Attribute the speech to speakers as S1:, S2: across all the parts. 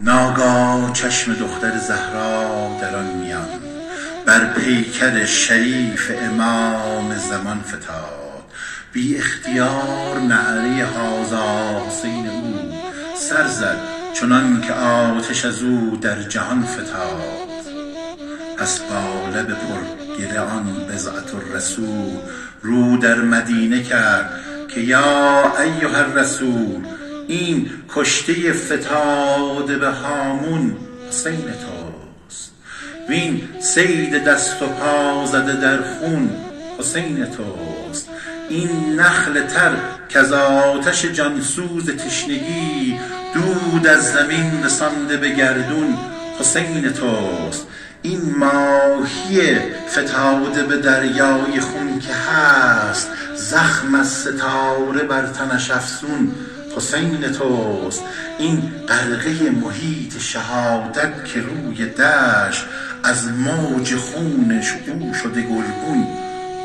S1: ناگاه چشم دختر زهرا در آن میان بر پیکر شریف امام زمان فتاد. بی اختیار نعره هازا حسین او سر زد چنان که آتش از او در جهان فتاد. پس با لب پر گره آن بضعة الرسول رو در مدینه کرد که یا ایها الرسول، این کشته فتاده به هامون حسین توست، وین صید دست و پا زده در خون حسین توست، این نخل تر کز آتش جانسوز تشنگی دود از زمین رسانده به گردون حسین توست، این ماهی فتاده به دریای خون که هست زخم از ستاره بر تنش افسون حسین توست، این غرقه محیط شهادت که روی دشت از موج خونش او شده گلگون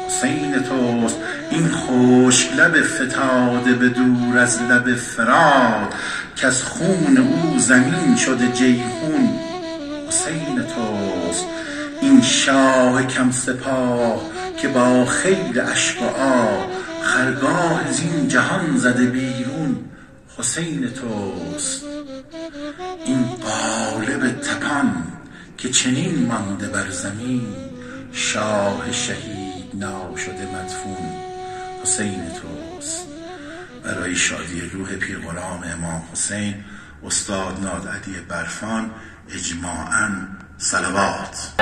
S1: حسین توست، این خشک لب فتاده به دور از لب فرات که از خون او زمین شده جیحون حسین توست، این شاه کم سپاه که با خیل اشک و آب خرگاه زین جهان زده بیرون حسین توست، این قالب تپان که چنین مانده بر زمین شاه شهید ناشده مدفون حسین توست. برای شادی روح پیر غلام امام حسین استاد نادعلی برفان اجماعاً صلوات.